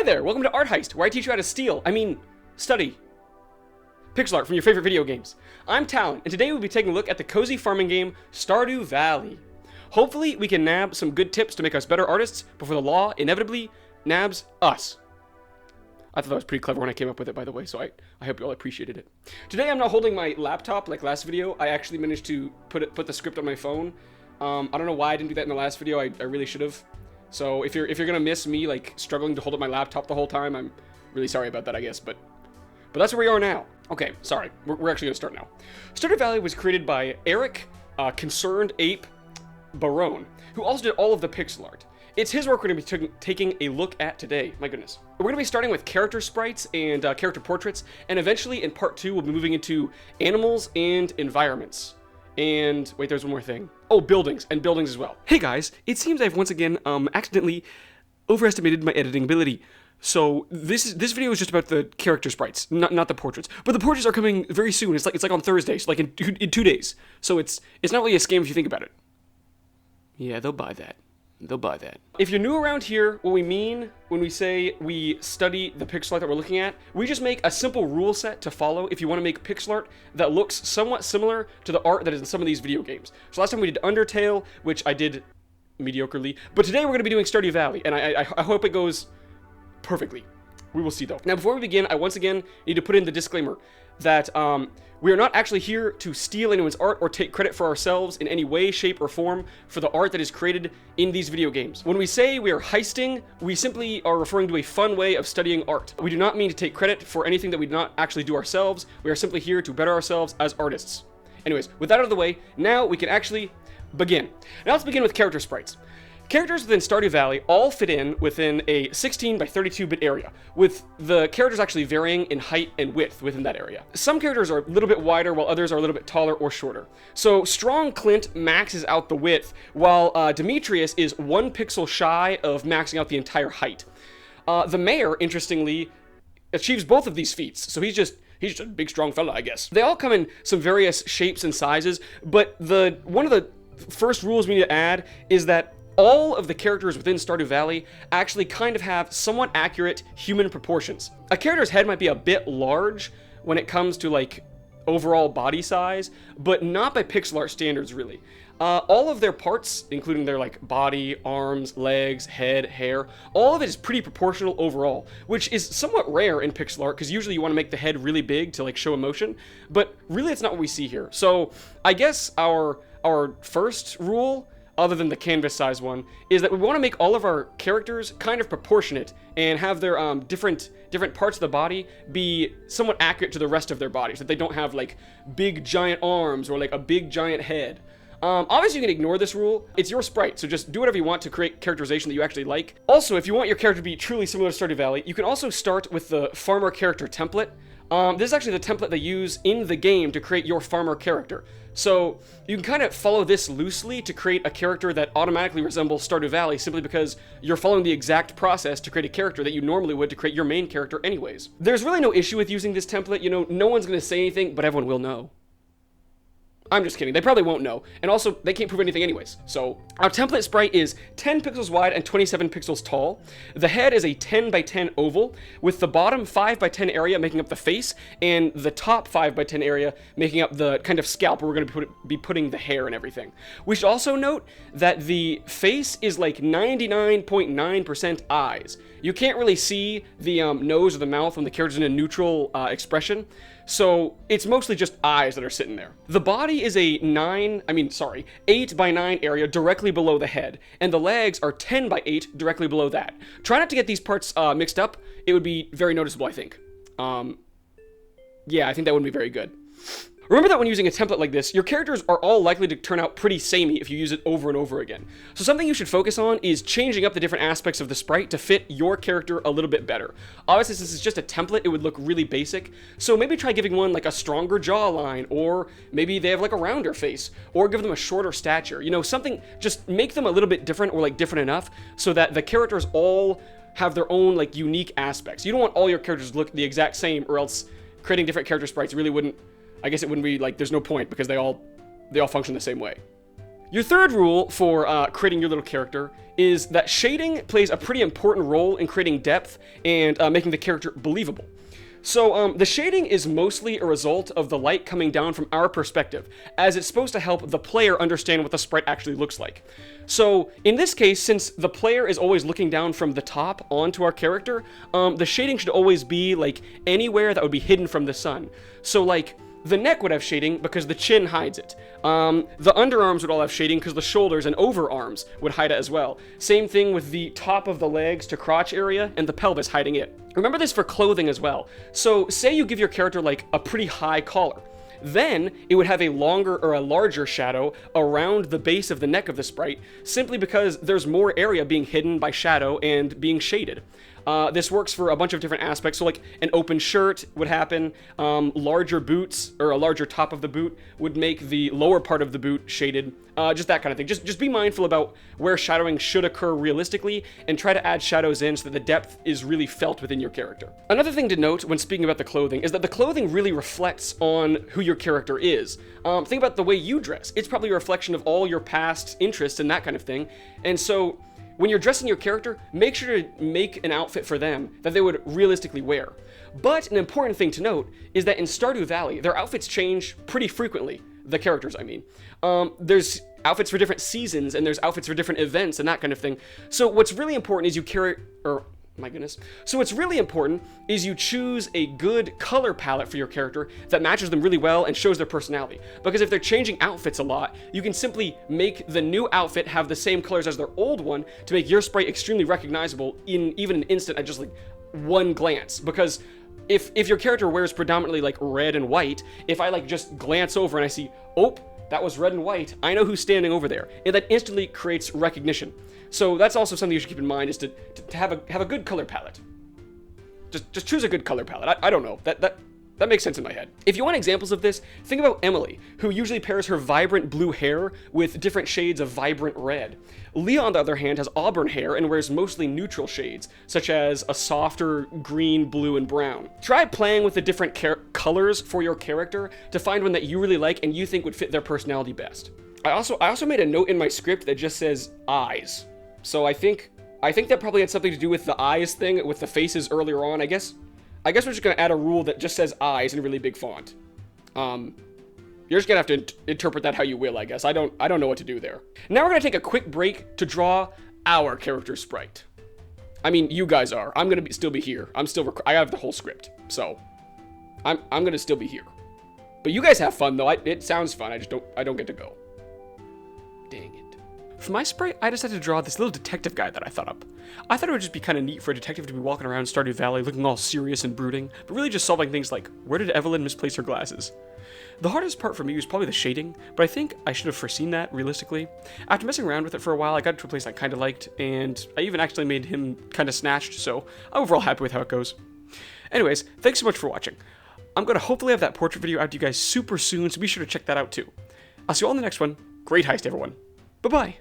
Hi there, welcome to Art Heist, where I teach you how to study pixel art from your favorite video games. I'm Talon, and today we'll be taking a look at the cozy farming game, Stardew Valley. Hopefully, we can nab some good tips to make us better artists before the law inevitably nabs us. I thought that was pretty clever when I came up with it, by the way, so I hope you all appreciated it. Today I'm not holding my laptop like last video. I actually managed to put the script on my phone. I don't know why I didn't do that in the last video. I really should have. So if you're gonna miss me like struggling to hold up my laptop the whole time, I'm really sorry about that, I guess. But that's where we are now. Okay, sorry. We're actually gonna start now. Stardew Valley was created by Eric Concerned Ape Barone, who also did all of the pixel art. It's his work we're going to be taking a look at today. My goodness. We're going to be starting with character sprites and character portraits, and eventually in part 2 we'll be moving into animals and environments. And wait, there's one more thing. Oh, buildings as well. Hey guys, it seems I've once again accidentally overestimated my editing ability. So this video is just about the character sprites, not the portraits. But the portraits are coming very soon. It's like on Thursday, so like in 2 days. So it's not really a scam if you think about it. Yeah, they'll buy that. They'll buy that. If you're new around here, what we mean when we say we study the pixel art that we're looking at, we just make a simple rule set to follow if you want to make pixel art that looks somewhat similar to the art that is in some of these video games. So last time we did Undertale, which I did mediocrely, but today we're going to be doing Stardew Valley, and I hope it goes perfectly. We will see though. Now before we begin, I once again need to put in the disclaimer that we are not actually here to steal anyone's art or take credit for ourselves in any way, shape, or form for the art that is created in these video games. When we say we are heisting, we simply are referring to a fun way of studying art. We do not mean to take credit for anything that we do not actually do ourselves. We are simply here to better ourselves as artists. Anyways, with that out of the way, now we can actually begin. Now let's begin with character sprites. Characters within Stardew Valley all fit in within a 16 by 32-bit area, with the characters actually varying in height and width within that area. Some characters are a little bit wider, while others are a little bit taller or shorter. So Strong Clint maxes out the width, while Demetrius is 1 pixel shy of maxing out the entire height. The mayor, interestingly, achieves both of these feats, so he's just a big, strong fella, I guess. They all come in some various shapes and sizes, but one of the first rules we need to add is that all of the characters within Stardew Valley actually kind of have somewhat accurate human proportions. A character's head might be a bit large when it comes to like overall body size, but not by pixel art standards really. All of their parts, including their like body, arms, legs, head, hair, all of it is pretty proportional overall, which is somewhat rare in pixel art because usually you want to make the head really big to like show emotion, but really it's not what we see here. So I guess our first rule, other than the canvas size one, is that we want to make all of our characters kind of proportionate and have their different parts of the body be somewhat accurate to the rest of their bodies, that they don't have like big giant arms or like a big giant head. Obviously you can ignore this rule. It's your sprite, so just do whatever you want to create characterization that you actually like. Also, if you want your character to be truly similar to Stardew Valley, you can also start with the farmer character template. This is actually the template they use in the game to create your farmer character. So you can kind of follow this loosely to create a character that automatically resembles Stardew Valley simply because you're following the exact process to create a character that you normally would to create your main character anyways. There's really no issue with using this template. You know, no one's going to say anything, but everyone will know. I'm just kidding. They probably won't know. And also, they can't prove anything anyways. So, our template sprite is 10 pixels wide and 27 pixels tall. The head is a 10 by 10 oval, with the bottom 5 by 10 area making up the face, and the top 5 by 10 area making up the kind of scalp where we're going to be putting the hair and everything. We should also note that the face is like 99.9% eyes. You can't really see the nose or the mouth when the character's in a neutral expression. So it's mostly just eyes that are sitting there. The body is a 8 by 9 area directly below the head, and the legs are 10 by 8 directly below that. Try not to get these parts mixed up. It would be very noticeable, I think. Yeah, I think that wouldn't be very good. Remember that when using a template like this, your characters are all likely to turn out pretty samey if you use it over and over again. So something you should focus on is changing up the different aspects of the sprite to fit your character a little bit better. Obviously, since this is just a template, it would look really basic. So maybe try giving one like a stronger jawline, or maybe they have like a rounder face, or give them a shorter stature. You know, something, just make them a little bit different or like different enough so that the characters all have their own like unique aspects. You don't want all your characters to look the exact same, or else creating different character sprites really wouldn't, I guess it wouldn't be like, there's no point because they all function the same way. Your third rule for creating your little character is that shading plays a pretty important role in creating depth and making the character believable. So the shading is mostly a result of the light coming down from our perspective, as it's supposed to help the player understand what the sprite actually looks like. So in this case, since the player is always looking down from the top onto our character, the shading should always be like anywhere that would be hidden from the sun. So like, the neck would have shading because the chin hides it. The underarms would all have shading because the shoulders and overarms would hide it as well. Same thing with the top of the legs to crotch area and the pelvis hiding it. Remember this for clothing as well. So say you give your character like a pretty high collar. Then it would have a longer or a larger shadow around the base of the neck of the sprite, simply because there's more area being hidden by shadow and being shaded. This works for a bunch of different aspects. So like an open shirt would happen, larger boots or a larger top of the boot would make the lower part of the boot shaded, just that kind of thing. Just be mindful about where shadowing should occur realistically and try to add shadows in so that the depth is really felt within your character. Another thing to note when speaking about the clothing is that the clothing really reflects on who your character is. Think about the way you dress. It's probably a reflection of all your past interests and that kind of thing. And so when you're dressing your character, make sure to make an outfit for them that they would realistically wear. But an important thing to note is that in Stardew Valley, their outfits change pretty frequently. The characters, I mean. There's outfits for different seasons, and there's outfits for different events and that kind of thing. So what's really important is So what's really important is you choose a good color palette for your character that matches them really well and shows their personality. Because if they're changing outfits a lot, you can simply make the new outfit have the same colors as their old one to make your sprite extremely recognizable in even an instant at just like one glance. Because if your character wears predominantly like red and white, if I like just glance over and I see, oh, that was red and white, I know who's standing over there. And that instantly creates recognition. So that's also something you should keep in mind, is to have a good color palette. Just choose a good color palette. I don't know. That makes sense in my head. If you want examples of this, think about Emily, who usually pairs her vibrant blue hair with different shades of vibrant red. Leah, on the other hand, has auburn hair and wears mostly neutral shades, such as a softer green, blue, and brown. Try playing with the different colors for your character to find one that you really like and you think would fit their personality best. I also made a note in my script that just says eyes. So I think that probably had something to do with the eyes thing, with the faces earlier on. I guess we're just gonna add a rule that just says eyes in really big font. You're just gonna have to interpret that how you will, I guess. I don't know what to do there. Now we're gonna take a quick break to draw our character sprite. I mean, you guys are. I'm gonna still be here. I have the whole script, so I'm gonna still be here. But you guys have fun though. It sounds fun. I don't get to go. Dang it. For my sprite, I decided to draw this little detective guy that I thought up. I thought it would just be kind of neat for a detective to be walking around Stardew Valley looking all serious and brooding, but really just solving things like, where did Evelyn misplace her glasses? The hardest part for me was probably the shading, but I think I should have foreseen that realistically. After messing around with it for a while, I got to a place I kind of liked, and I even actually made him kind of snatched, so I'm overall happy with how it goes. Anyways, thanks so much for watching. I'm going to hopefully have that portrait video out to you guys super soon, so be sure to check that out too. I'll see you all in the next one. Great heist, everyone. Bye-bye.